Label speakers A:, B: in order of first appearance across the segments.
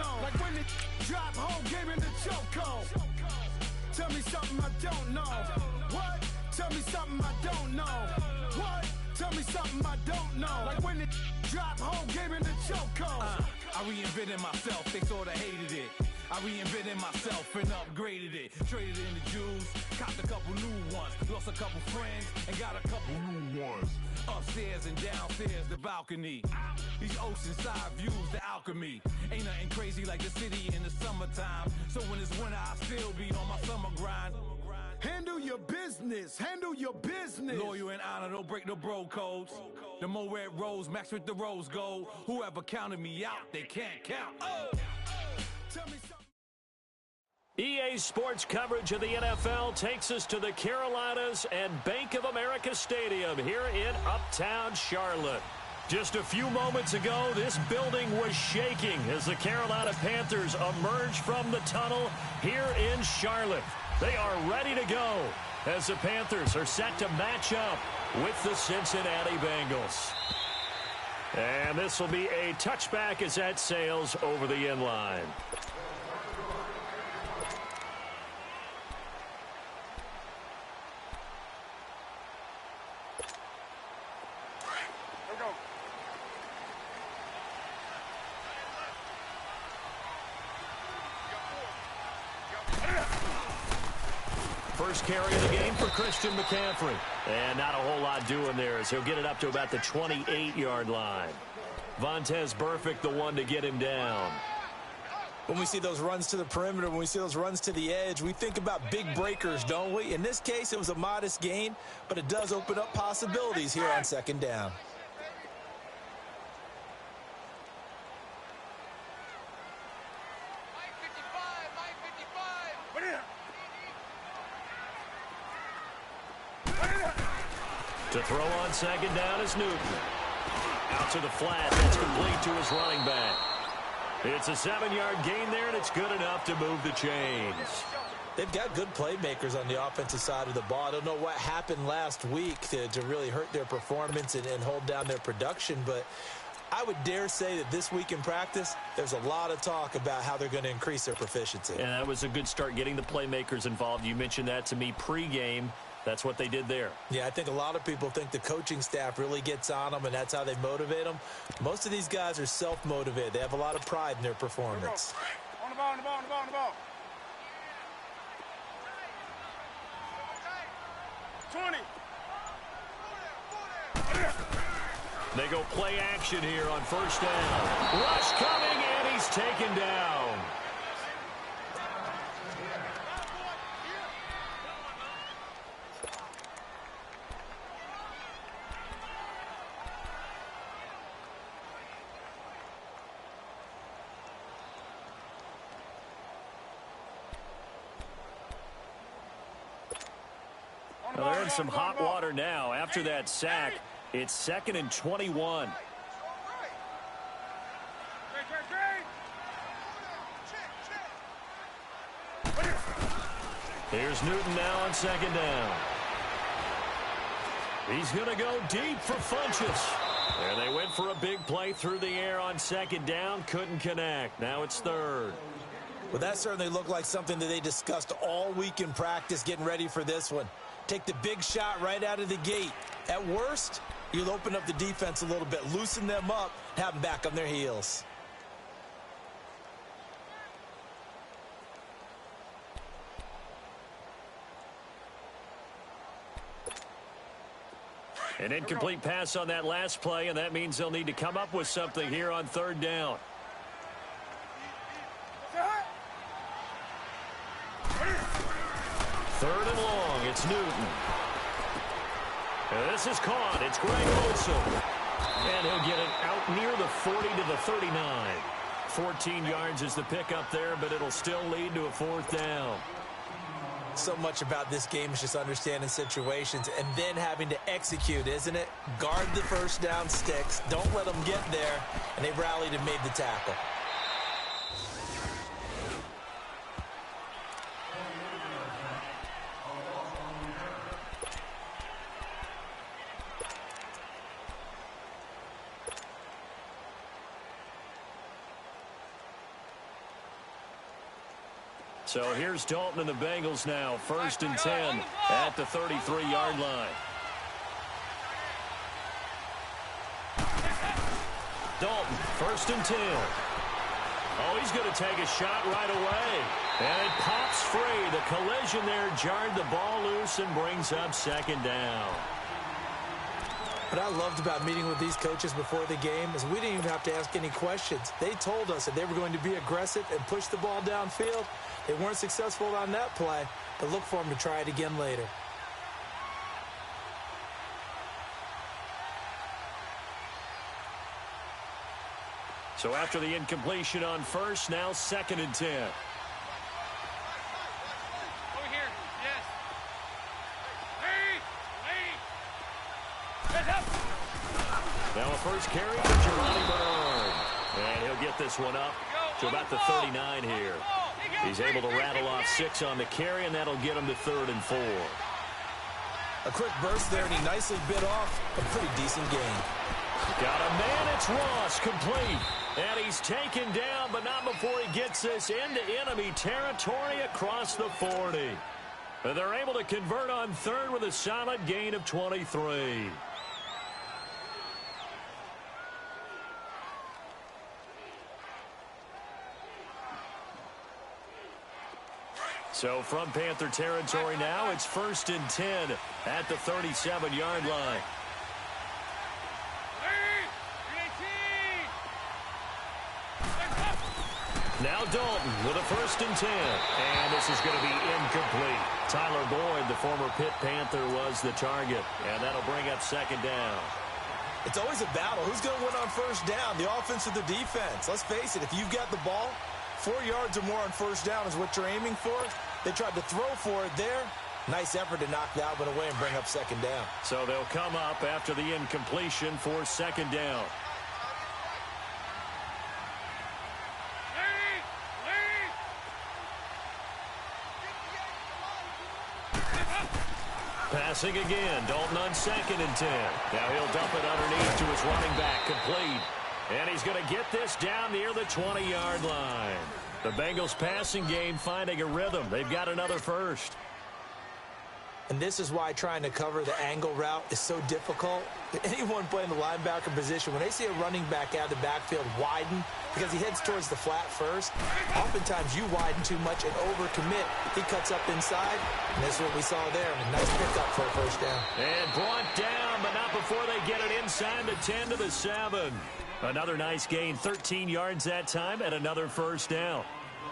A: know. Like when it drop, whole game in the chokehold. Tell me something I don't know. What? Tell me something I don't know. What? Tell me something I don't know. Like when it drop, whole game in the chokehold. I reinvented myself, they sorta hated it. I reinvented myself and upgraded it. Traded in the Jews, copped a couple new ones. Lost a couple friends and got a couple new ones. Upstairs and downstairs, the balcony. These oceanside views, the alchemy. Ain't nothing crazy like the city in the summertime. So when it's winter, I still be on my summer grind. Handle your business, handle your business. Loyal and honor, don't break the bro codes. The more red rose, max with the rose gold. Whoever counted me out, they can't count. Oh! Tell me something.
B: EA Sports coverage of the NFL takes us to the Carolinas and Bank of America Stadium here in Uptown Charlotte. Just a few moments ago, this building was shaking as the Carolina Panthers emerged from the tunnel here in Charlotte. They are ready to go as the Panthers are set to match up with the Cincinnati Bengals. And this will be a touchback as that sails over the end line. First carry of the game for Christian McCaffrey. And not a whole lot doing there as he'll get it up to about the 28-yard line. Vontaze Burfict, the one to get him down.
C: When we see those runs to the perimeter, when we see those runs to the edge, we think about big breakers, don't we? In this case, it was a modest gain, but it does open up possibilities here on second down.
B: To throw on second down is Newton. Out to the flat. That's complete to his running back. It's a 7-yard gain there, and it's good enough to move the chains.
C: They've got good playmakers on the offensive side of the ball. I don't know what happened last week to really hurt their performance and hold down their production, but I would dare say that this week in practice, there's a lot of talk about how they're going to increase their proficiency.
B: And that was a good start getting the playmakers involved. You mentioned that to me pregame. That's what they did there.
C: Yeah, I think a lot of people think the coaching staff really gets on them, and that's how they motivate them. Most of these guys are self-motivated. They have a lot of pride in their performance.
D: On the ball, on the ball, on the ball, on the ball. 20.
B: They go play action here on first down. Rush coming, and he's taken down. Well, they're in some hot water now. After that sack, it's 2nd and 21. Here's Newton now on second down. He's going to go deep for Funchess. And they went for a big play through the air on second down. Couldn't connect. Now it's 3rd.
C: Well, that certainly looked like something that they discussed all week in practice, getting ready for this one. Take the big shot right out of the gate. At worst, you'll open up the defense a little bit, loosen them up, have them back on their heels.
B: An incomplete pass on that last play, and that means they'll need to come up with something here on 3rd down. Third and long, it's Newton. And this is caught. It's Greg Olsen. And he'll get it out near the 40 to the 39. 14 yards is the pickup there, but it'll still lead to a 4th down.
C: So much about this game is just understanding situations and then having to execute, isn't it? Guard the first down sticks. Don't let them get there. And they rallied and made the tackle.
B: So here's Dalton and the Bengals now. 1st and 10 at the 33-yard line. Dalton, 1st and 10. Oh, he's going to take a shot right away. And it pops free. The collision there jarred the ball loose and brings up 2nd down.
C: What I loved about meeting with these coaches before the game is we didn't even have to ask any questions. They told us that they were going to be aggressive and push the ball downfield. They weren't successful on that play, but look for them to try it again later.
B: So after the incompletion on 1st, now 2nd and 10.
D: Over here. Yes.
B: Now a first carry for Jerome Bernard. And he'll get this one up to about the 39 here. He's able to rattle off 6 on the carry, and that'll get him to 3rd and 4.
C: A quick burst there, and he nicely bit off a pretty decent gain.
B: Got a man, it's Ross, complete. And he's taken down, but not before he gets this into enemy territory across the 40. And they're able to convert on 3rd with a solid gain of 23. So from Panther territory now, it's 1st and 10 at the 37-yard line. Now Dalton with a 1st and 10. And this is going to be incomplete. Tyler Boyd, the former Pitt Panther, was the target. And that'll bring up 2nd down.
C: It's always a battle. Who's going to win on 1st down, the offense or the defense? Let's face it, if you've got the ball, 4 yards or more on 1st down is what you're aiming for. They tried to throw for it there. Nice effort to knock that one away and bring up 2nd down.
B: So they'll come up after the incompletion for 2nd down. Passing again. Dalton on 2nd and 10. Now he'll dump it underneath to his running back. Complete. And he's going to get this down near the 20-yard line. The Bengals passing game finding a rhythm. They've got another 1st.
C: And this is why trying to cover the angle route is so difficult. Anyone playing the linebacker position, when they see a running back out of the backfield widen because he heads towards the flat first, oftentimes you widen too much and overcommit. He cuts up inside, and that's what we saw there. A nice pickup for a 1st down.
B: And brought down, but not before they get it inside the 10 to the 7. Another nice gain, 13 yards that time, and another 1st down.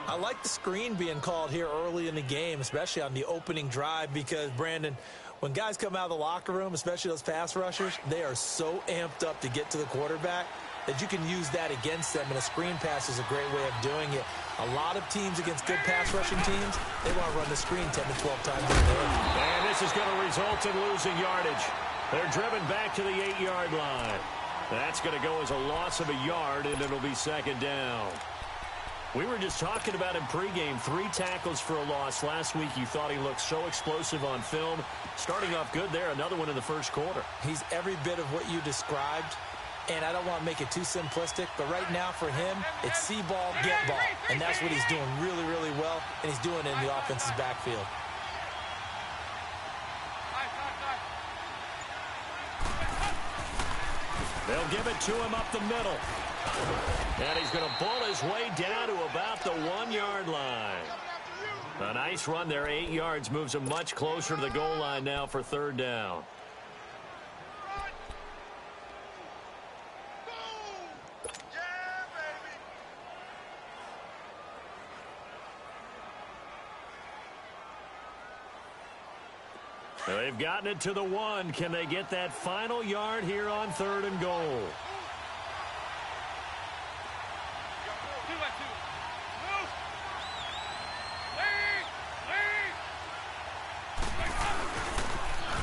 C: I like the screen being called here early in the game, especially on the opening drive, because, Brandon, when guys come out of the locker room, especially those pass rushers, they are so amped up to get to the quarterback that you can use that against them, and a screen pass is a great way of doing it. A lot of teams against good pass rushing teams, they want to run the screen 10 to 12 times a day.
B: And this is going to result in losing yardage. They're driven back to the 8-yard line. That's going to go as a loss of a yard, and it'll be 2nd down. We were just talking about him pregame. 3 tackles for a loss. Last week you thought he looked so explosive on film. Starting off good there. Another one in the 1st quarter.
C: He's every bit of what you described. And I don't want to make it too simplistic, but right now for him, it's see ball, get ball. And that's what he's doing really, really well, and he's doing it in the offense's backfield.
B: They'll give it to him up the middle. And he's going to bull his way down to about the 1-yard line. A nice run there, 8 yards, moves him much closer to the goal line now for 3rd down. They've gotten it to the 1. Can they get that final yard here on 3rd and goal?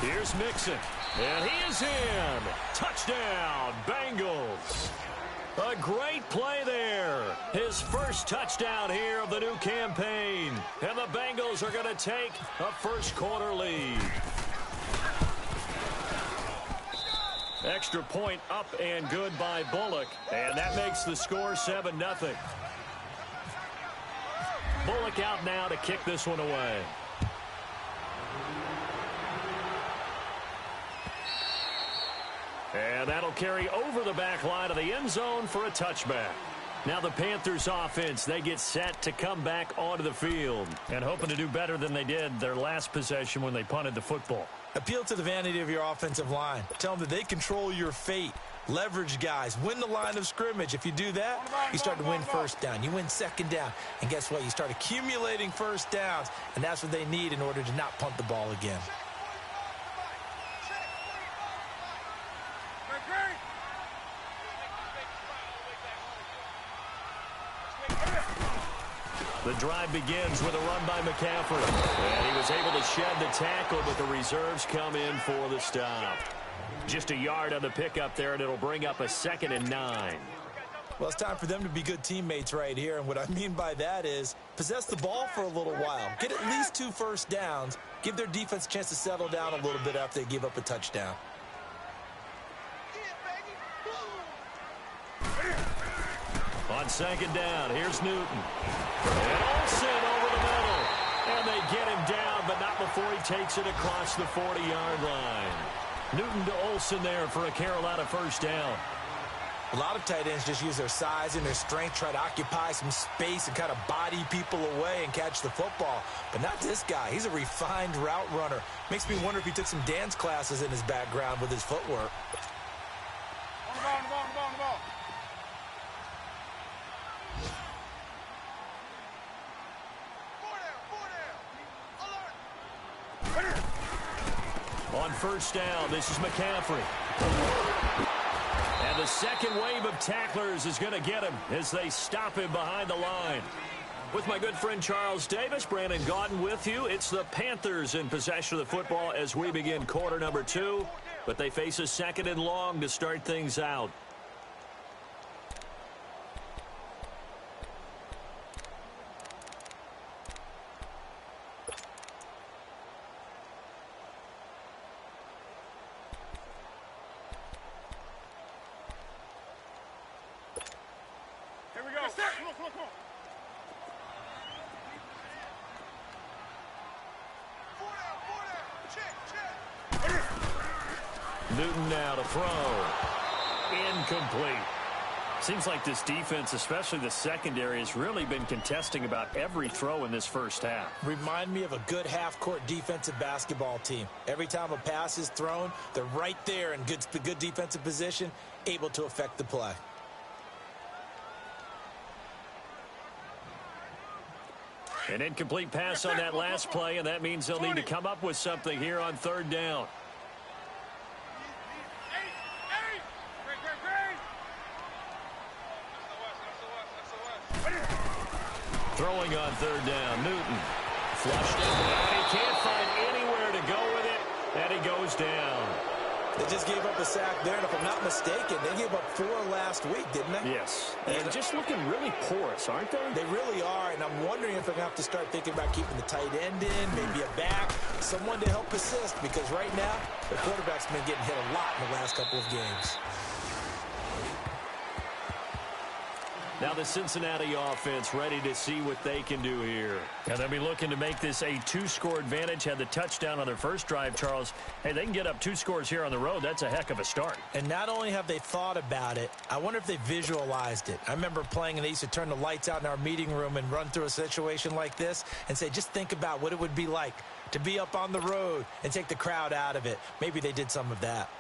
B: Here's Mixon, and he is in. Touchdown, Bengals. A great play there. His 1st touchdown here of the new campaign. And the Bengals are going to take a 1st quarter lead. Extra point up and good by Bullock. And that makes the score 7-0. Bullock out now to kick this one away. And that'll carry over the back line of the end zone for a touchback. Now the Panthers offense, they get set to come back onto the field and hoping to do better than they did their last possession when they punted the football.
C: Appeal to the vanity of your offensive line. Tell them that they control your fate. Leverage guys. Win the line of scrimmage. If you do that, you start to win first down. You win second down. And guess what? You start accumulating first downs. And that's what they need in order to not punt the ball again.
B: The drive begins with a run by McCaffrey. And he was able to shed the tackle, but the reserves come in for the stop. Just a yard on the pickup there, and it'll bring up a 2nd and 9.
C: Well, it's time for them to be good teammates right here. And what I mean by that is possess the ball for a little while. Get at least 2 first downs. Give their defense a chance to settle down a little bit after they give up a touchdown.
B: On 2nd down, here's Newton. And Olsen over the middle. And they get him down, but not before he takes it across the 40-yard line. Newton to Olsen there for a Carolina first down.
C: A lot of tight ends just use their size and their strength, try to occupy some space and kind of body people away and catch the football. But not this guy. He's a refined route runner. Makes me wonder if he took some dance classes in his background with his footwork.
D: On the ball, on the ball, on the ball, on the ball.
B: On first down, this is McCaffrey. And the second wave of tacklers is going to get him as they stop him behind the line. With my good friend Charles Davis, Brandon Gaudin with you. It's the Panthers in possession of the football as we begin quarter number 2. But they face a 2nd and long to start things out.
D: Here we go. Come on, come on, come on.
B: Newton now to throw. Incomplete. Seems like this defense, especially the secondary, has really been contesting about every throw in this first half.
C: Remind me of a good half-court defensive basketball team. Every time a pass is thrown, they're right there in good defensive position, able to affect the play.
B: An incomplete pass on that last play, and that means they'll need to come up with something here on 3rd down. Throwing on 3rd down, Newton. Flushed it, and he can't find anywhere to go with it, and he goes down.
C: They just gave up a sack there, and if I'm not mistaken, they gave up 4 last week, didn't they?
B: Yes, and just looking really porous, aren't they?
C: They really are, and I'm wondering if they're going to have to start thinking about keeping the tight end in, maybe a back, someone to help assist, because right now, the quarterback's been getting hit a lot in the last couple of games.
B: Now the Cincinnati offense ready to see what they can do here. And they'll be looking to make this a 2-score advantage. Had the touchdown on their first drive, Charles. Hey, they can get up 2 scores here on the road. That's a heck of a start.
C: And not only have they thought about it, I wonder if they visualized it. I remember playing, and they used to turn the lights out in our meeting room and run through a situation like this and say, just think about what it would be like to be up on the road and take the crowd out of it. Maybe they did some of that.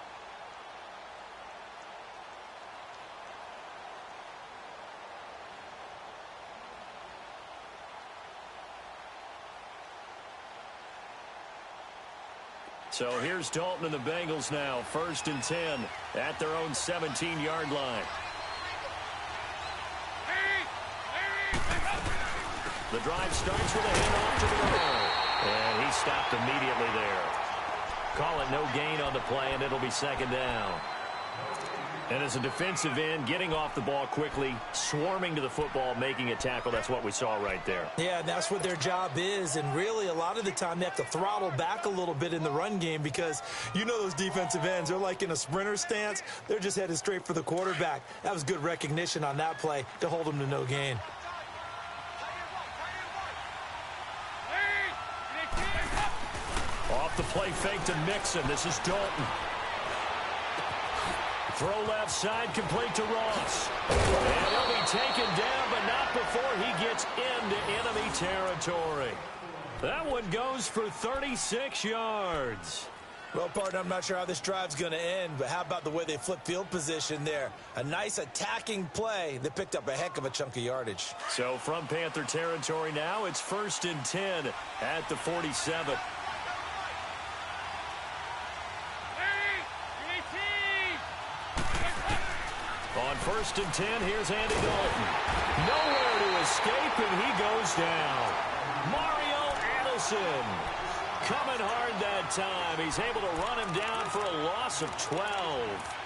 B: So here's Dalton and the Bengals now. 1st and 10 at their own 17-yard line. The drive starts with a handoff to the middle. And he stopped immediately there. Call it no gain on the play, and it'll be 2nd down. And as a defensive end, getting off the ball quickly, swarming to the football, making a tackle, that's what we saw right there.
C: Yeah, that's what their job is, and really a lot of the time they have to throttle back a little bit in the run game because you know those defensive ends, they're like in a sprinter stance. They're just headed straight for the quarterback. That was good recognition on that play to hold them to no gain.
B: the play fake to Mixon. This is Dalton. Throw left side, complete to Ross. And he'll be taken down, but not before he gets into enemy territory. That one goes for 36 yards.
C: Well, partner, I'm not sure how this drive's going to end, but how about the way they flip field position there? A nice attacking play that picked up a heck of a chunk of yardage.
B: So from Panther territory now, it's 1st and 10 at the 47. On 1st and 10, here's Andy Dalton. Nowhere to escape, and he goes down. Mario Addison coming hard that time. He's able to run him down for a loss of 12.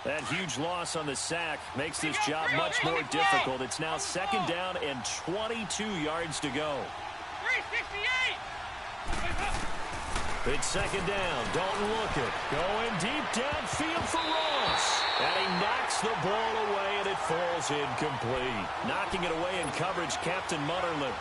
B: That huge loss on the sack makes this job much more difficult. It's now 2nd down and 22 yards to go.
D: 368!
B: It's 2nd down. Dalton looking. Going deep downfield for Ross. And he knocks the ball away, and it falls incomplete. Knocking it away in coverage, Captain Mutterland.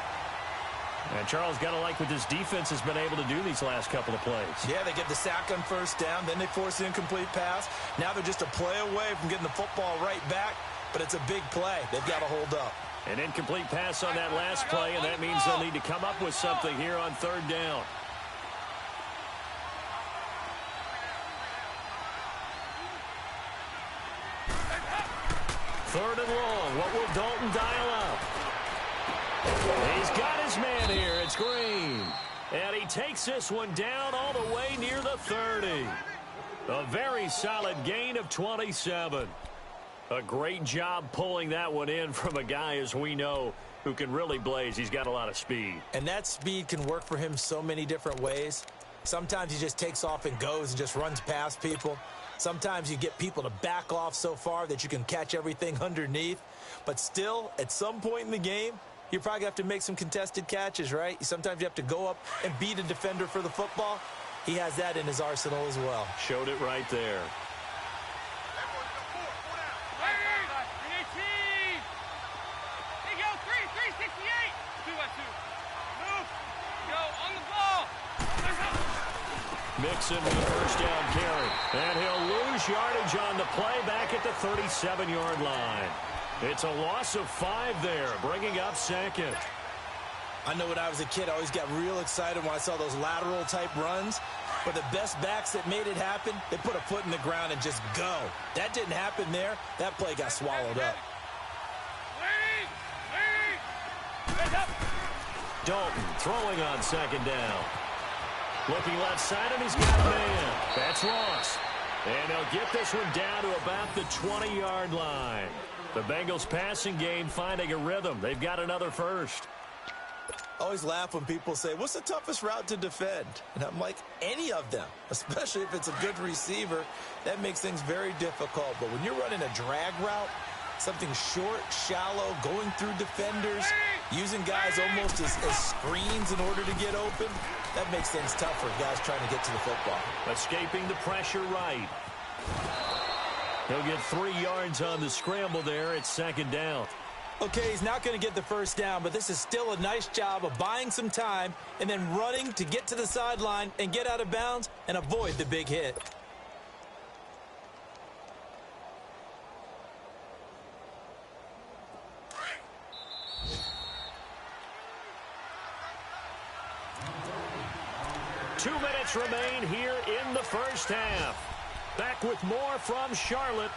B: And Charles, got to like what this defense has been able to do these last couple of plays.
C: Yeah, they get the sack on 1st down, then they force an incomplete pass. Now they're just a play away from getting the football right back, but it's a big play. They've got to hold up.
B: An incomplete pass on that last play, and that means they'll need to come up with something here on 3rd down. Third and long. What will Dalton dial up? He's got his man here. It's Green. And he takes this one down all the way near the 30. A very solid gain of 27. A great job pulling that one in from a guy, as we know, who can really blaze. He's got a lot of speed.
C: And that speed can work for him so many different ways. Sometimes he just takes off and goes and just runs past people. Sometimes you get people to back off so far that you can catch everything underneath. But still, at some point in the game, you probably have to make some contested catches, right? Sometimes you have to go up and beat a defender for the football. He has that in his arsenal as well.
B: Showed it right there. Mixon with the 1st down carry. And he'll lose yardage on the play back at the 37-yard line. It's a loss of 5 there, bringing up 2nd.
C: I know when I was a kid, I always got real excited when I saw those lateral-type runs. But the best backs that made it happen, they put a foot in the ground and just go. That didn't happen there. That play got swallowed up.
B: Dalton throwing on 2nd down. Looking left side, and he's got a man. That's Ross. And they'll get this one down to about the 20-yard line. The Bengals passing game finding a rhythm. They've got another first.
C: I always laugh when people say, what's the toughest route to defend? And I'm like, any of them, especially if it's a good receiver. That makes things very difficult. But when you're running a drag route, something short, shallow, going through defenders, using guys almost as screens in order to get open, that makes things tough for guys trying to get to the football.
B: Escaping the pressure right. He'll get 3 yards on the scramble there. It's 2nd down.
C: Okay, he's not going to get the 1st down, but this is still a nice job of buying some time and then running to get to the sideline and get out of bounds and avoid the big hit.
B: Two minutes remain here in the 1st half. Back with more from Charlotte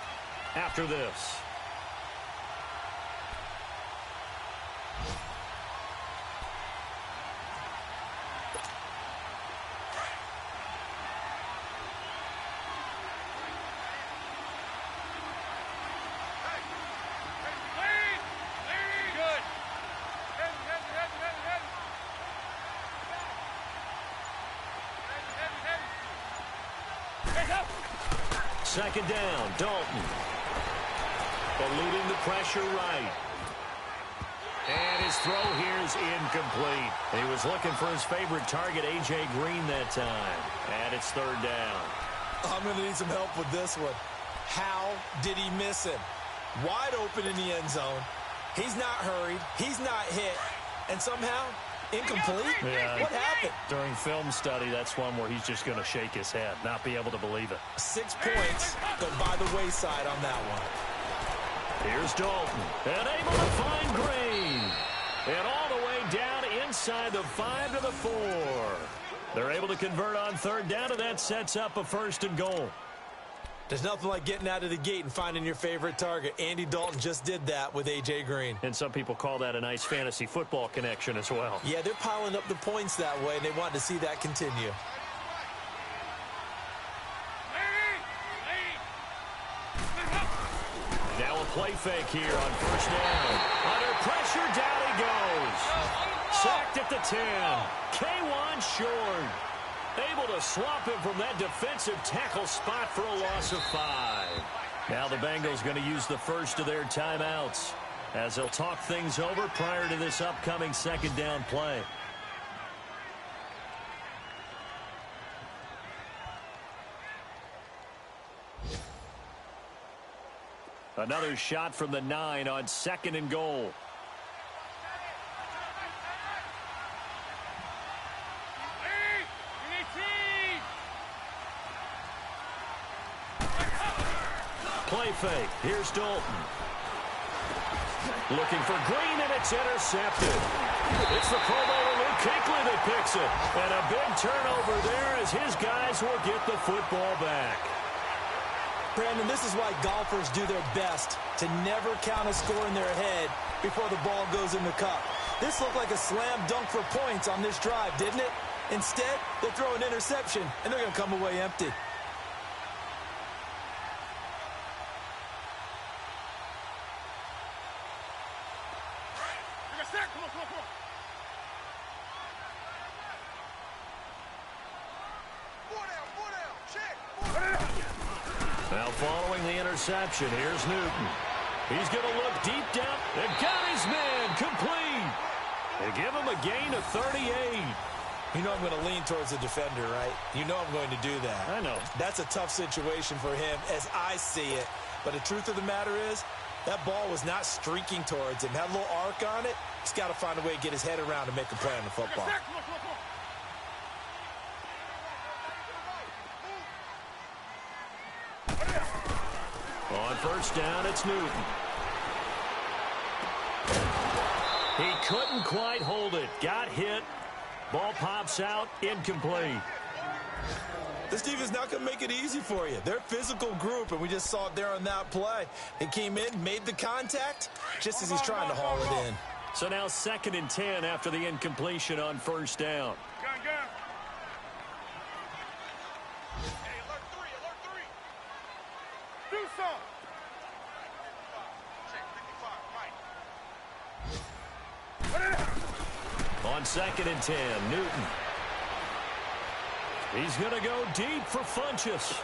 B: after this. Second down, Dalton. Eluding the pressure right. And his throw here is incomplete. He was looking for his favorite target, A.J. Green, that time. And it's third down.
C: I'm going to need some help with this one. How did he miss him? Wide open in the end zone. He's not hurried. He's not hit. And somehow, incomplete?
B: Yeah.
C: What happened?
B: During film study, that's one where he's just going to shake his head, not be able to believe it.
C: 6 points go by the wayside on that one.
B: Here's Dalton, and able to find Green. And all the way down inside the 5 to the 4. They're able to convert on third down, and that sets up a 1st and goal.
C: There's nothing like getting out of the gate and finding your favorite target. Andy Dalton just did that with A.J. Green.
B: And some people call that a nice fantasy football connection as well.
C: Yeah, they're piling up the points that way, and they want to see that continue.
B: Now a play fake here on 1st down. Under pressure, down he goes. Sacked at the 10. K1 short. Able to swap him from that defensive tackle spot for a loss of 5. Now the Bengals going to use the first of their timeouts as they'll talk things over prior to this upcoming 2nd down play. Another shot from the 9 on 2nd and goal. Play fake. Here's Dalton. Looking for Green, and it's intercepted. It's the Pro Bowler Luke Kuechly that picks it. And a big turnover there as his guys will get the football back.
C: Brandon, this is why golfers do their best to never count a score in their head before the ball goes in the cup. This looked like a slam dunk for points on this drive, didn't it? Instead, they throw an interception, and they're going to come away empty.
B: Now following the interception, here's Newton. He's going to look deep down and got his man complete. They give him a gain of 38.
C: You know I'm going to lean towards the defender, right? You know I'm going to do that.
B: I know.
C: That's a tough situation for him as I see it. But the truth of the matter is, that ball was not streaking towards him. Had a little arc on it. He's got to find a way to get his head around and make a play on the football.
B: On 1st down, it's Newton. He couldn't quite hold it. Got hit. Ball pops out. Incomplete.
C: This defense is not going to make it easy for you. They're a physical group, and we just saw it there on that play. He came in, made the contact, just as he's trying to haul it in.
B: So now 2nd and 10 after the incompletion on 1st down.
D: Do something.
B: On 2nd and 10, Newton. He's going to go deep for Funchess.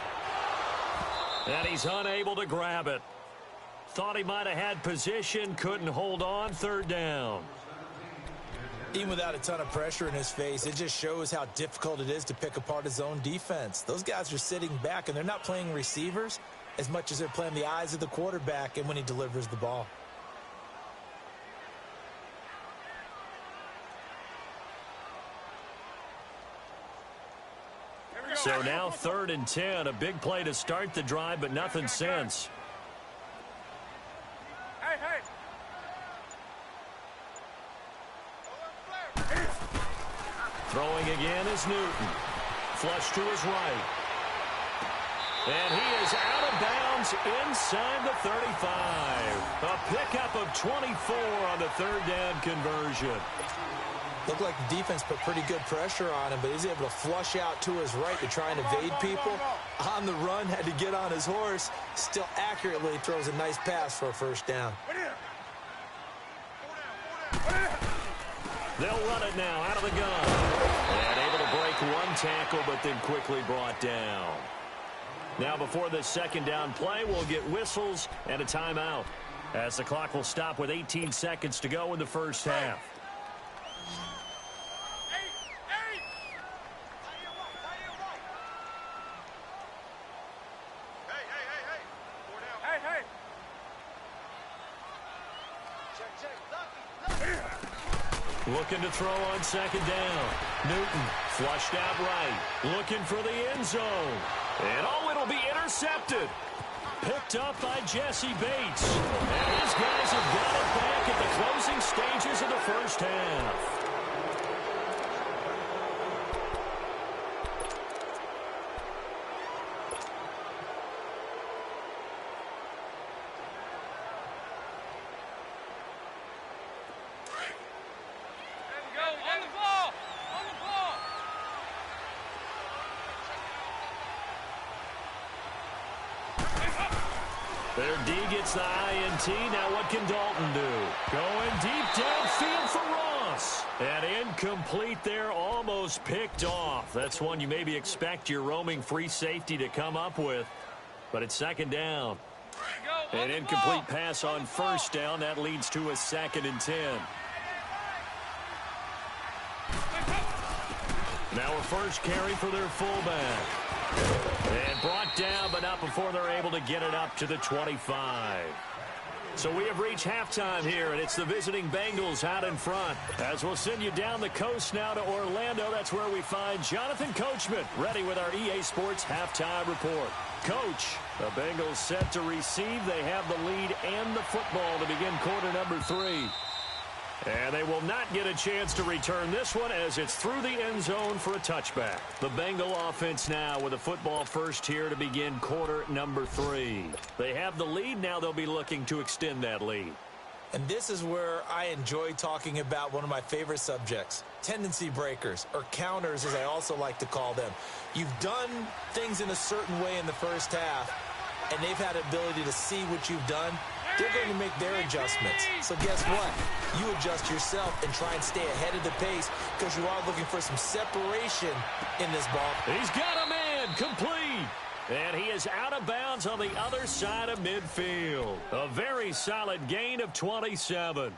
B: And he's unable to grab it. Thought he might have had position, couldn't hold on, 3rd down.
C: Even without a ton of pressure in his face, it just shows how difficult it is to pick apart his own defense. Those guys are sitting back, and they're not playing receivers as much as they're playing the eyes of the quarterback and when he delivers the ball.
B: So now 3rd and 10, a big play to start the drive, but nothing since.
D: Hey.
B: Throwing again is Newton. Flush to his right. And he is out of bounds inside the 35. A pickup of 24 on the 3rd down conversion.
C: Looked like the defense put pretty good pressure on him, but he's able to flush out to his right to try and evade people. On the run, had to get on his horse. Still accurately throws a nice pass for a 1st down.
B: They'll run it now out of the gun. And able to break one tackle, but then quickly brought down. Now before this 2nd down play, we'll get whistles and a timeout. as the clock will stop with 18 seconds to go in the first half. Looking to throw on second down. Newton flushed out right. Looking for the end zone. And it'll be intercepted. Picked up by Jesse Bates. And his guys have got it back at the closing stages of the first half. Their D gets the INT. Now what can Dalton do? Going deep downfield for Ross. And incomplete there, almost picked off. That's one you maybe expect your roaming free safety to come up with. But it's second down. An incomplete pass on first down. That leads to a 2nd and 10. Now a first carry for their fullback. And brought down, but not before they're able to get it up to the 25. So we have reached halftime here, and it's the visiting Bengals out in front. As we'll send you down the coast now to Orlando, that's where we find Jonathan Coachman, ready with our EA Sports halftime report. Coach, the Bengals set to receive. They have the lead and the football to begin quarter number 3. And they will not get a chance to return this one as it's through the end zone for a touchback. The Bengal offense now with a football first here to begin quarter number 3. They have the lead. Now they'll be looking to extend that lead.
C: And this is where I enjoy talking about one of my favorite subjects, tendency breakers, or counters as I also like to call them. You've done things in a certain way in the first half, and they've had the ability to see what you've done. They're going to make their adjustments. So guess what? You adjust yourself and try and stay ahead of the pace because you are looking for some separation in this ball.
B: He's got a man complete. And he is out of bounds on the other side of midfield. A very solid gain of 27.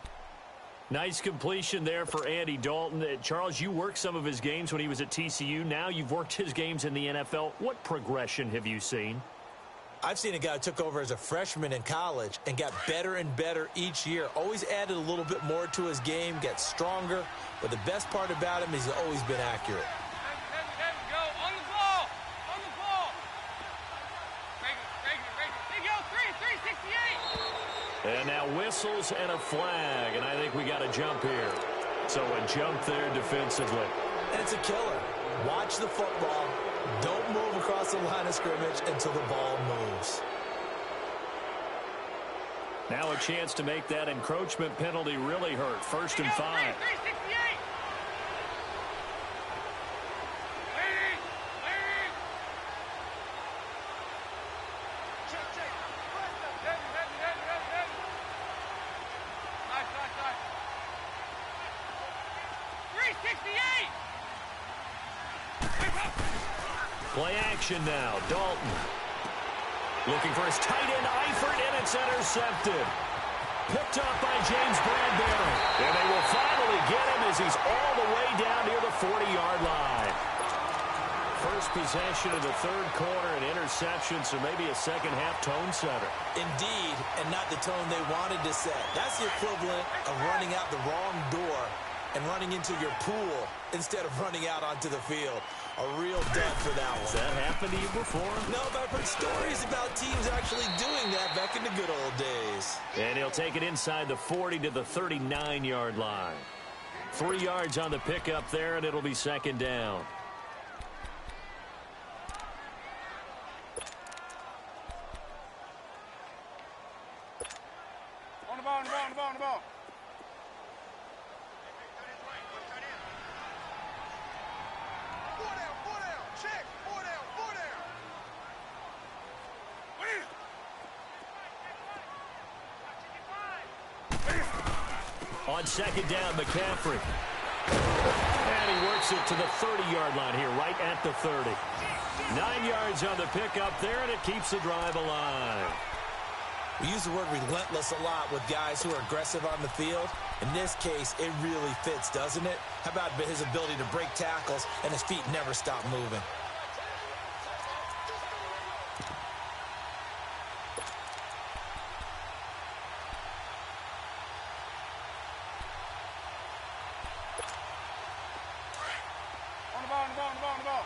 B: Nice completion there for Andy Dalton. Charles, you worked some of his games when he was at TCU. Now you've worked his games in the NFL. What progression have you seen?
C: I've seen a guy who took over as a freshman in college and got better and better each year. Always added a little bit more to his game, got stronger. But the best part about him is he's always been accurate.
D: Go on the ball. On the ball. Break it. There you go. 368.
B: And now whistles and a flag. And I think we got a jump here. So a jump there defensively.
C: And it's a killer. Watch the football. Don't move across the line of scrimmage until the ball moves.
B: Now a chance to make that encroachment penalty really hurt. 1st and 5.
D: 368.
B: Play action now. Dalton looking for his tight end, Eifert, and it's intercepted. Picked up by James Bradbury. And they will finally get him as he's all the way down near the 40-yard line. First possession of the third quarter, an interception, so maybe a second-half tone setter.
C: Indeed, and not the tone they wanted to set. That's the equivalent of running out the wrong door and running into your pool instead of running out onto the field. A real dud for that one.
B: Has that happened to you before?
C: No, but I've heard stories about teams actually doing that back in the good old days.
B: And he'll take it inside the 40 to the 39-yard line. 3 yards on the pickup there, and it'll be second down.
D: On the ball.
B: On second down, McCaffrey. And he works it to the 30-yard line here, right at the 30. 9 yards on the pickup there, and it keeps the drive alive.
C: We use the word relentless a lot with guys who are aggressive on the field. In this case, it really fits, doesn't it? How about his ability to break tackles and his feet never stop moving?
D: On the ball, on the ball, on the ball, on the ball.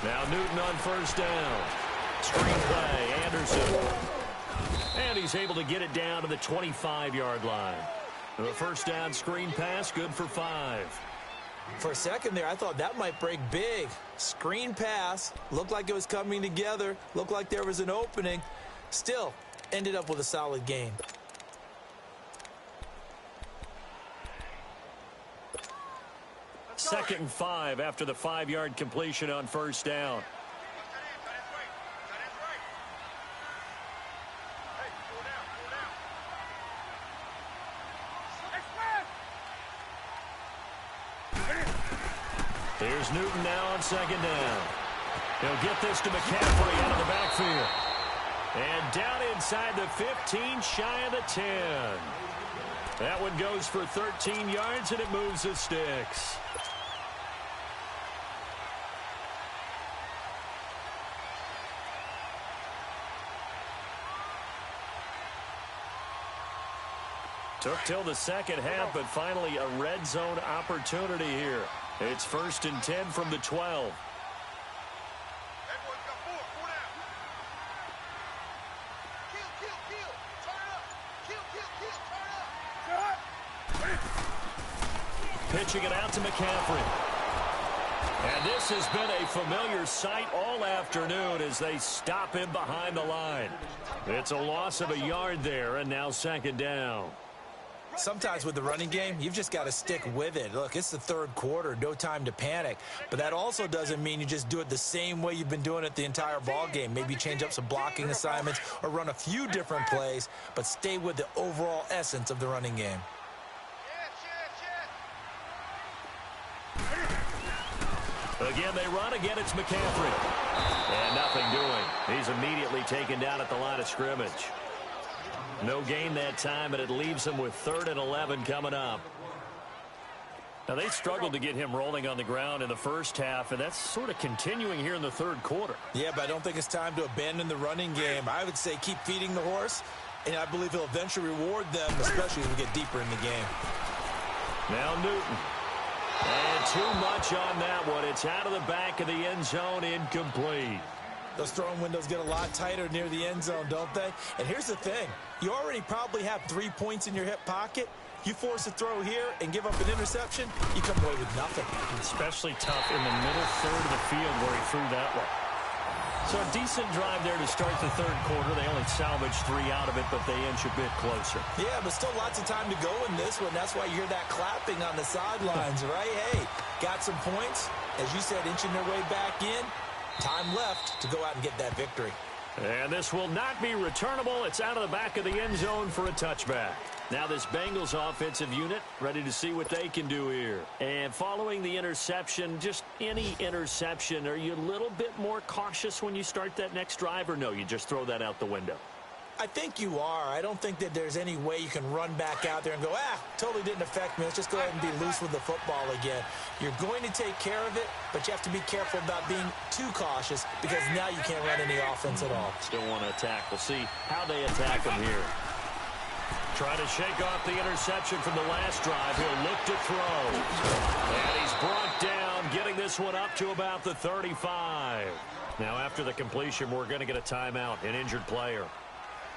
B: Now Newton on first down. Screen play, Anderson. And he's able to get it down to the 25-yard line. The first down screen pass, good for 5.
C: For a second there, I thought that might break big. Screen pass, looked like it was coming together, looked like there was an opening. Still, ended up with a solid gain.
B: Second and 5 after the 5-yard completion on first down. Here's Newton now on second down. He'll get this to McCaffrey out of the backfield. And down inside the 15, shy of the 10. That one goes for 13 yards, and it moves the sticks. Took till the second half, but finally a red zone opportunity here. It's first and 10 from the 12. Pitching it out to McCaffrey. And this has been a familiar sight all afternoon as they stop him behind the line. It's a loss of a yard there, and now second down.
C: Sometimes with the running game, you've just got to stick with it. Look, it's the third quarter, no time to panic. But that also doesn't mean you just do it the same way you've been doing it the entire ball game. Maybe change up some blocking assignments or run a few different plays, but stay with the overall essence of the running game.
B: Again, they run. Again, it's McCaffrey. And nothing doing. He's immediately taken down at the line of scrimmage. No gain that time, and it leaves him with 3rd and 11 coming up. Now, they struggled to get him rolling on the ground in the first half, and that's sort of continuing here in the third quarter.
C: Yeah, but I don't think it's time to abandon the running game. I would say keep feeding the horse, and I believe he'll eventually reward them, especially as we get deeper in the game.
B: Now Newton. And too much on that one. It's out of the back of the end zone, incomplete.
C: Those throwing windows get a lot tighter near the end zone, don't they? And here's the thing. You already probably have 3 points in your hip pocket. You force a throw here and give up an interception, you come away with nothing.
B: Especially tough in the middle third of the field where he threw that one. So a decent drive there to start the third quarter. They only salvaged 3 out of it, but they inch a bit closer.
C: Yeah, but still lots of time to go in this one. That's why you hear that clapping on the sidelines, right? Hey, got some points. As you said, inching their way back in. Time left to go out and get that victory.
B: And this will not be returnable. It's out of the back of the end zone for a touchback. Now this Bengals offensive unit ready to see what they can do here. And following the interception, just any interception, are you a little bit more cautious when you start that next drive, or no, you just throw that out the window?
C: I think you are. I don't think that there's any way you can run back out there and go, totally didn't affect me. Let's just go ahead and be loose with the football again. You're going to take care of it, but you have to be careful about being too cautious because now you can't run any offense at all.
B: Still want to attack. We'll see how they attack him here. Try to shake off the interception from the last drive. He'll look to throw. And he's brought down, getting this one up to about the 35. Now after the completion, we're going to get a timeout, an injured player.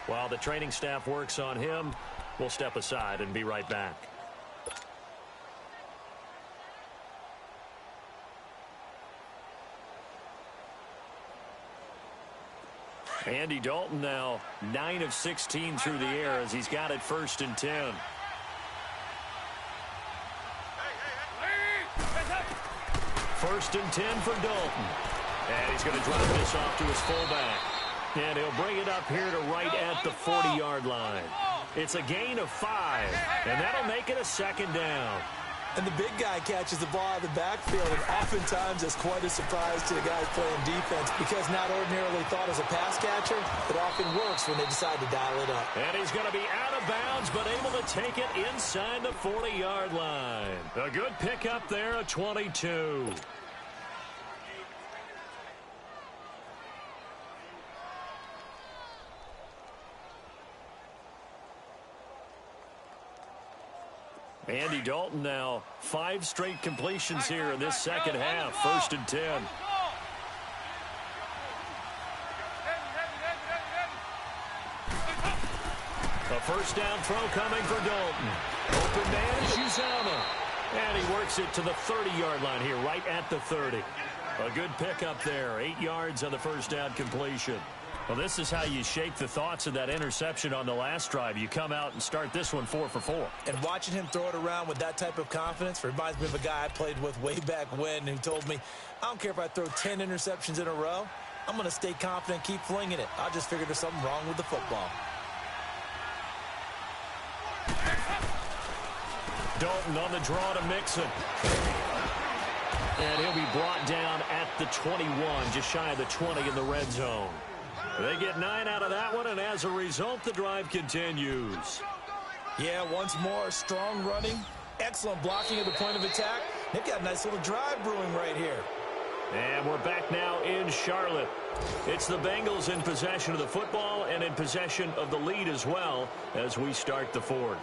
B: While the training staff works on him, we'll step aside and be right back. Andy Dalton now 9 of 16 through the air as he's got it 1st and 10. First and 10 for Dalton. And he's going to drop this off to his fullback. And he'll bring it up here to right at the 40-yard line. It's a gain of 5, and that'll make it a second down.
C: And the big guy catches the ball out of the backfield, and oftentimes that's quite a surprise to the guys playing defense because not ordinarily thought as a pass catcher, it often works when they decide to dial it up.
B: And he's going to be out of bounds, but able to take it inside the 40-yard line. A good pickup there at 22. Andy Dalton now 5 straight completions here in this second half. 1st and 10. A first down throw coming for Dalton. Open man is Uzama. And he works it to the 30-yard line here, right at the 30. A good pickup there. 8 yards on the first down completion. Well, this is how you shake the thoughts of that interception on the last drive. You come out and start this one 4 for 4.
C: And watching him throw it around with that type of confidence reminds me of a guy I played with way back when who told me, I don't care if I throw 10 interceptions in a row. I'm going to stay confident, keep flinging it. I just figured there's something wrong with the football.
B: Dalton on the draw to Mixon. And he'll be brought down at the 21, just shy of the 20 in the red zone. They get 9 out of that one, and as a result, the drive continues.
C: Yeah, once more, strong running, excellent blocking at the point of attack. They've got a nice little drive brewing right here.
B: And we're back now in Charlotte. It's the Bengals in possession of the football and in possession of the lead as well as we start the 4th.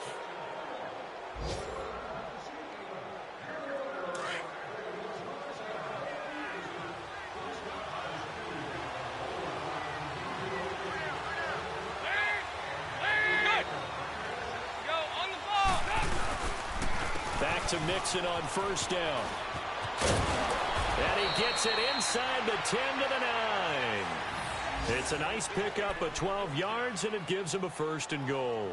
B: To Mixon on first down. And he gets it inside the 10 to the 9. It's a nice pickup of 12 yards, and it gives him a 1st and goal.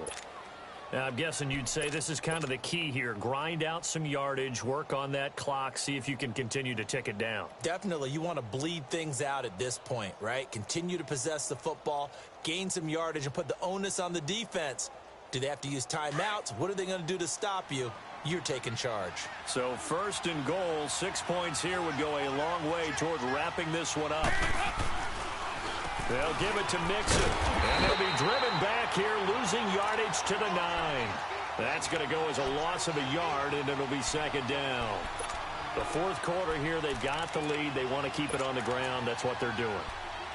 B: Now, I'm guessing you'd say this is kind of the key here. Grind out some yardage, work on that clock, see if you can continue to tick it down.
C: Definitely. You want to bleed things out at this point, right? Continue to possess the football, gain some yardage, and put the onus on the defense. Do they have to use timeouts? What are they going to do to stop you? You're taking charge.
B: So 1st and goal, 6 points here would go a long way toward wrapping this one up. They'll give it to Mixon, and they'll be driven back here, losing yardage to the 9. That's going to go as a loss of a yard, and it'll be 2nd down. The 4th quarter here, they've got the lead. They want to keep it on the ground. That's what they're doing.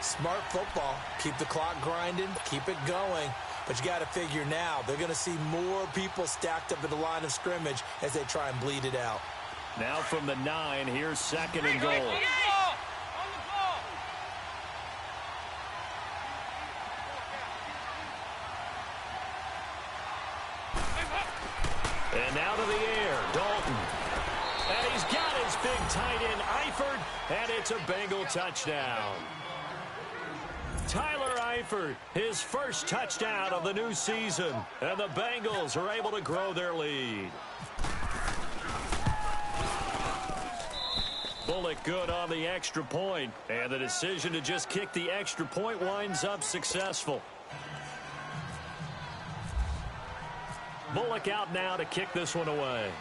C: Smart football. Keep the clock grinding, keep it going. But you got to figure now, they're going to see more people stacked up at the line of scrimmage as they try and bleed it out.
B: Now from the 9, here's 2nd and goal. And now to the air, Dalton. And he's got his big tight end, Eifert, and it's a Bengal touchdown. Tyler Eifert, his first touchdown of the new season, and the Bengals are able to grow their lead. Bullock good on the extra point, and the decision to just kick the extra point winds up successful. Bullock out now to kick this one away.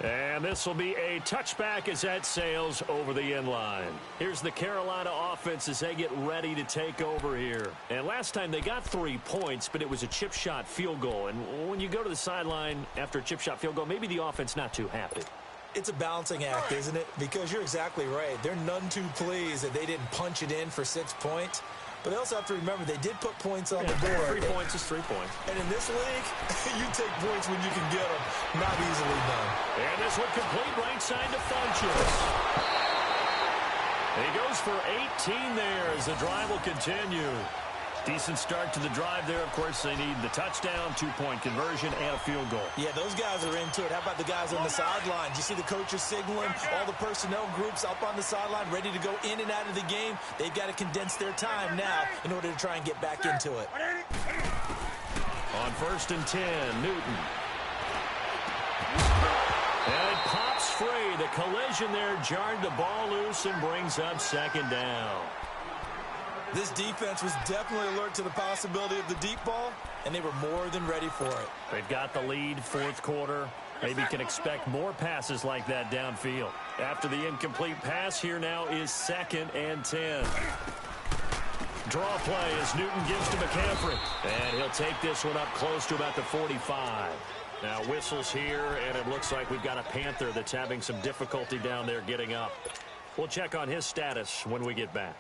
B: And this will be a touchback as that sails over the end line. Here's the Carolina offense as they get ready to take over here. And last time they got 3 points, but it was a chip shot field goal. And when you go to the sideline after a chip shot field goal, maybe the offense not too happy.
C: It's a balancing act, isn't it? Because you're exactly right. They're none too pleased that they didn't punch it in for 6 points. But they also have to remember they did put points on the board.
B: 3 points is 3 points.
C: And in this league, you take points when you can get them. Not easily done.
B: And this one complete right side to Funchess. He goes for 18 there as the drive will continue. Decent start to the drive there. Of course, they need the touchdown, 2-point conversion, and a field goal.
C: Yeah, those guys are into it. How about the guys on the sideline? You see the coaches signaling, all the personnel groups up on the sideline ready to go in and out of the game. They've got to condense their time now in order to try and get back into it.
B: On 1st and 10, Newton. And it pops free. The collision there jarred the ball loose and brings up 2nd down.
C: This defense was definitely alert to the possibility of the deep ball, and they were more than ready for it.
B: They've got the lead, fourth quarter. Maybe can expect more passes like that downfield. After the incomplete pass, here now is 2nd and 10. Draw play as Newton gives to McCaffrey. And he'll take this one up close to about the 45. Now whistles here, and it looks like we've got a Panther that's having some difficulty down there getting up. We'll check on his status when we get back.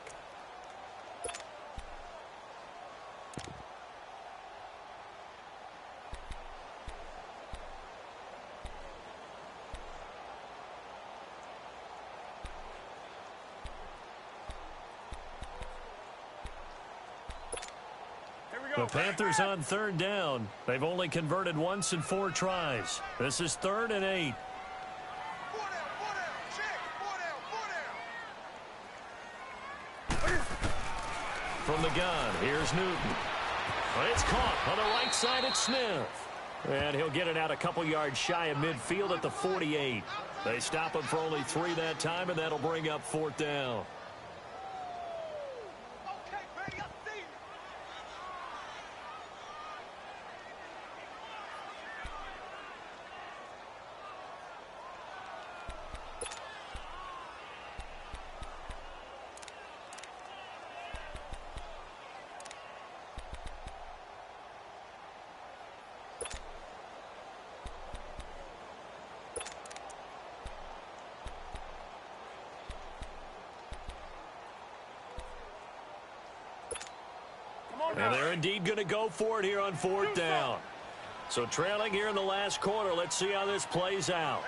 B: The Panthers on 3rd down. They've only converted once in 4 tries. This is 3rd and 8. From the gun, here's Newton. It's caught on the right side at Smith. And he'll get it out a couple yards shy of midfield at the 48. They stop him for only 3 that time, and that'll bring up 4th down. And they're indeed going to go for it here on 4th down. So trailing here in the last quarter. Let's see how this plays out.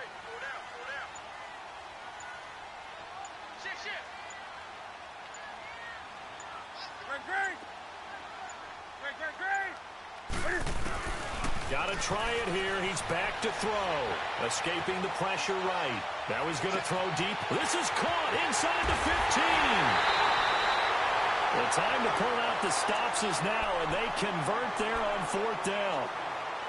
B: Got to try it here. He's back to throw. Escaping the pressure right. Now he's going to throw deep. This is caught inside the 15. The time to pull out the stops is now, and they convert there on 4th down.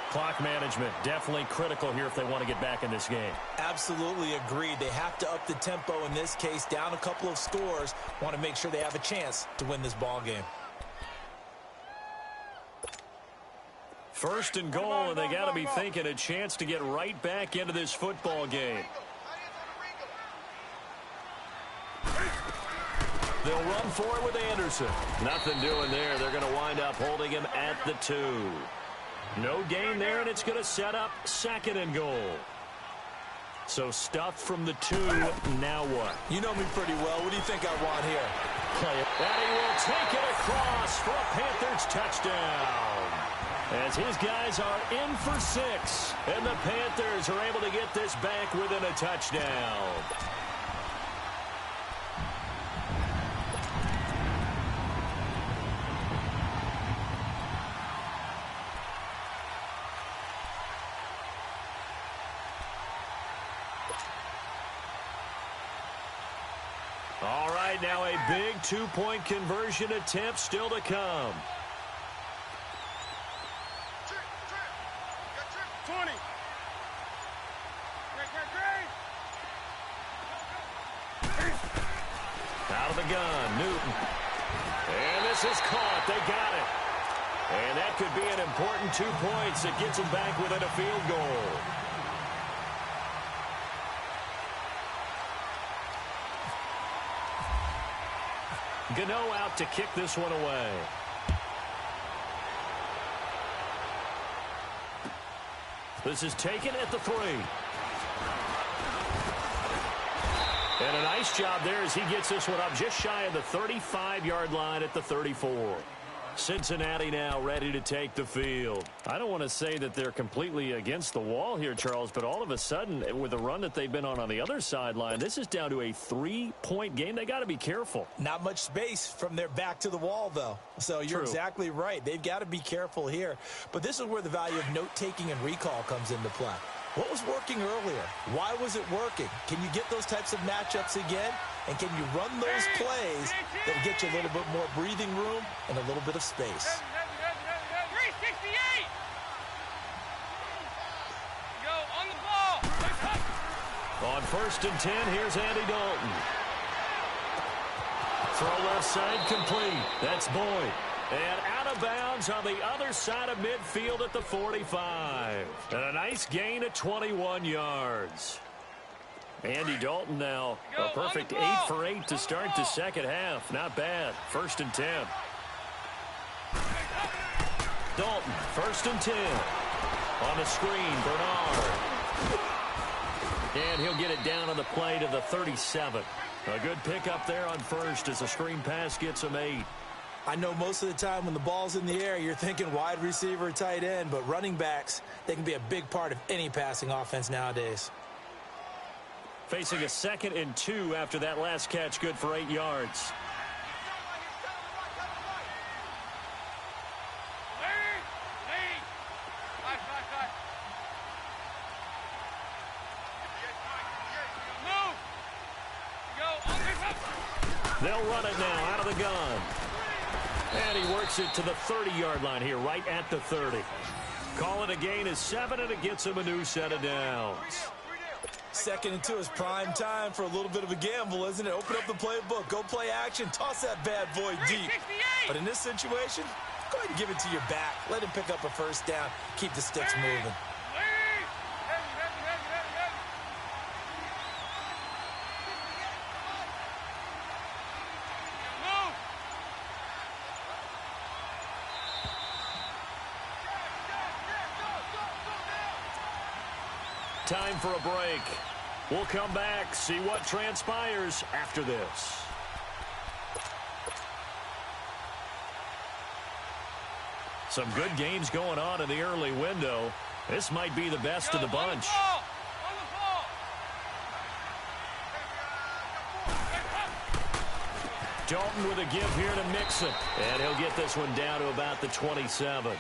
B: Clock management definitely critical here if they want to get back in this game.
C: Absolutely agreed. They have to up the tempo in this case, down a couple of scores. Want to make sure they have a chance to win this ball game.
B: 1st and goal, and they got to be thinking a chance to get right back into this football game. They'll run for it with Anderson. Nothing doing there. They're going to wind up holding him at the 2. No gain there, and it's going to set up 2nd and goal. So stuffed from the 2. Now what?
C: You know me pretty well. What do you think I want here?
B: Play it. And he will take it across for a Panthers touchdown. As his guys are in for 6. And the Panthers are able to get this back within a touchdown. All right, now a big 2-point conversion attempt still to come.
D: 20.
B: Out of the gun, Newton. And this is caught. They got it. And that could be an important 2 points that gets them back within a field goal. Gano out to kick this one away. This is taken at the 3. And a nice job there as he gets this one up just shy of the 35-yard line at the 34. Cincinnati now ready to take the field. I don't want to say that they're completely against the wall here, Charles, but all of a sudden, with the run that they've been on the other sideline, this is down to a 3-point game. They got to be careful.
C: Not much space from their back to the wall, though. So you're exactly right. They've got to be careful here. But this is where the value of note-taking and recall comes into play. What was working earlier? Why was it working? Can you get those types of matchups again? And can you run those plays that'll get you a little bit more breathing room and a little bit of space?
D: 368. Go on the ball.
B: On 1st and 10, here's Andy Dalton. Throw left side complete. That's Boyd. And out of bounds on the other side of midfield at the 45. And a nice gain of 21 yards. Andy Dalton now a perfect 8 for 8 to start the second half. Not bad. 1st and 10. Dalton, 1st and 10. On the screen, Bernard. And he'll get it down on the play to the 37. A good pickup there on first as the screen pass gets him 8.
C: I know most of the time when the ball's in the air, you're thinking wide receiver, tight end, but running backs, they can be a big part of any passing offense nowadays.
B: Facing a 2nd and 2 after that last catch, good for 8 yards. They'll run it now out of the gun. And he works it to the 30-yard line here, right at the 30. Call it a gain of 7, and it gets him a new set of downs.
C: 2nd and 2 is prime time for a little bit of a gamble, isn't it? Open up the playbook, go play action, toss that bad boy deep. But in this situation, go ahead and give it to your back. Let him pick up a 1st down, keep the sticks moving.
B: Time for a break. We'll come back, see what transpires after this. Some good games going on in the early window. This might be the best of the bunch. Dalton with a give here to Mixon. And he'll get this one down to about the 27.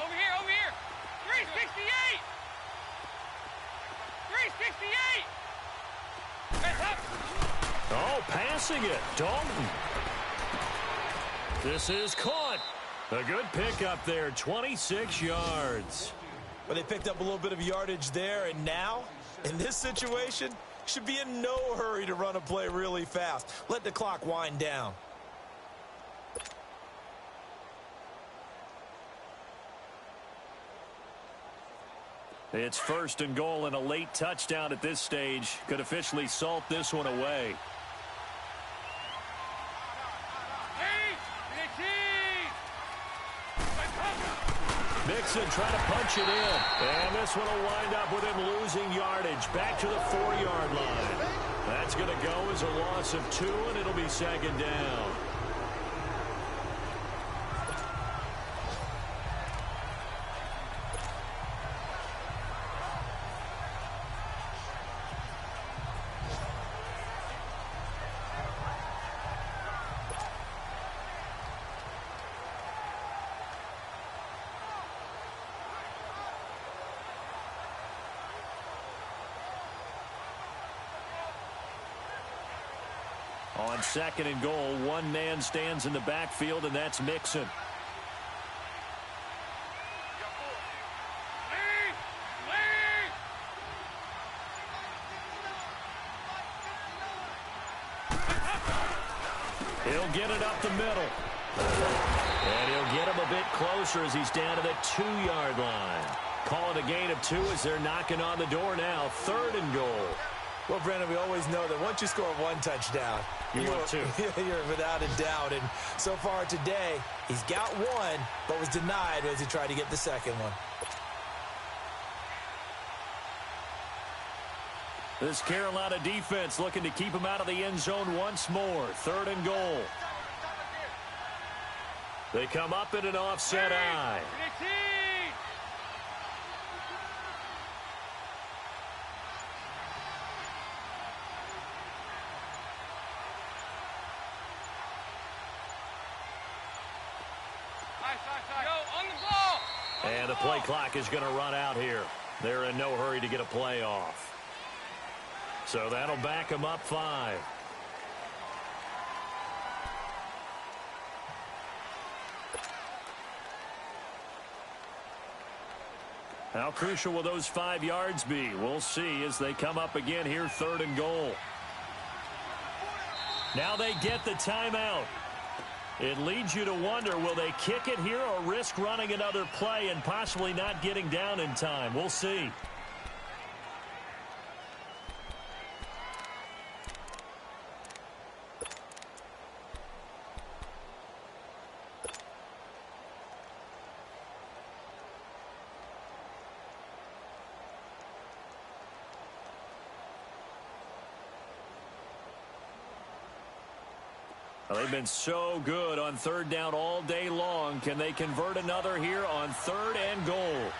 D: Over here. 368. 368.
B: Oh, passing it. Dalton. This is caught. A good pickup there, 26 yards.
C: Well, they picked up a little bit of yardage there, and now, in this situation, should be in no hurry to run a play really fast. Let the clock wind down.
B: It's 1st and goal, and a late touchdown at this stage could officially salt this one away. Mixon trying to punch it in. And this one will wind up with him losing yardage back to the 4-yard line. That's going to go as a loss of 2, and it'll be 2nd down. On 2nd and goal, one man stands in the backfield, and that's Mixon. He'll get it up the middle. And he'll get him a bit closer as he's down to the 2-yard line. Call it a gain of 2 as they're knocking on the door now. 3rd and goal.
C: Well, Brandon, we always know that once you score one touchdown,
B: you want 2.
C: You're without a doubt. And so far today, he's got 1, but was denied as he tried to get the 2nd one.
B: This Carolina defense looking to keep him out of the end zone once more. 3rd and goal. They come up in an offset eye. And the play clock is going to run out here. They're in no hurry to get a play off. So that'll back them up 5. How crucial will those 5 yards be? We'll see as they come up again here, 3rd and goal. Now they get the timeout. It leads you to wonder, will they kick it here or risk running another play and possibly not getting down in time? We'll see. They've been so good on 3rd down all day long. Can they convert another here on 3rd and goal?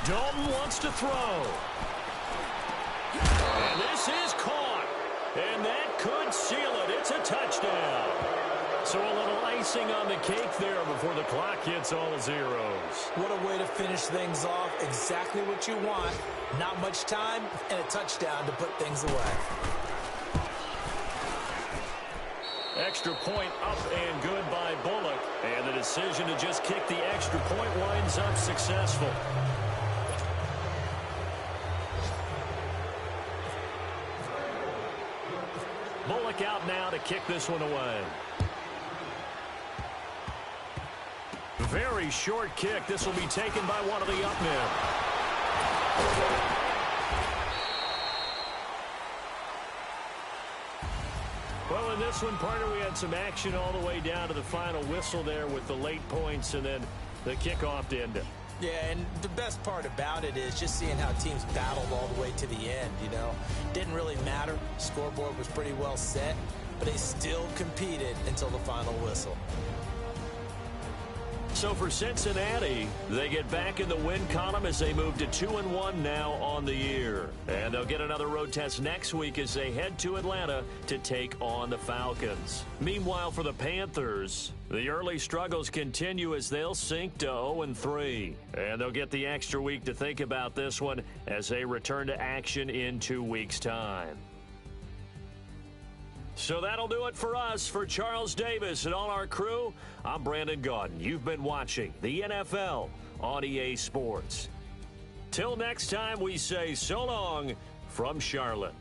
B: Dalton wants to throw. And this is caught. And that could seal it. It's a touchdown. So a little icing on the cake there before the clock hits all zeros.
C: What a way to finish things off. Exactly what you want. Not much time and a touchdown to put things away.
B: Extra point up and good by Bullock. And the decision to just kick the extra point winds up successful. Bullock out now to kick this one away. Very short kick. This will be taken by one of the up men. Well, in this one, partner, we had some action all the way down to the final whistle there with the late points and then the kickoff to end it.
C: Yeah, and the best part about it is just seeing how teams battled all the way to the end, you know. Didn't really matter. Scoreboard was pretty well set, but they still competed until the final whistle.
B: So for Cincinnati, they get back in the win column as they move to 2-1 now on the year. And they'll get another road test next week as they head to Atlanta to take on the Falcons. Meanwhile, for the Panthers, the early struggles continue as they'll sink to 0-3. And they'll get the extra week to think about this one as they return to action in 2 weeks' time. So that'll do it for us. For Charles Davis and all our crew, I'm Brandon Gaudin. You've been watching the NFL on EA Sports. Till next time, we say so long from Charlotte.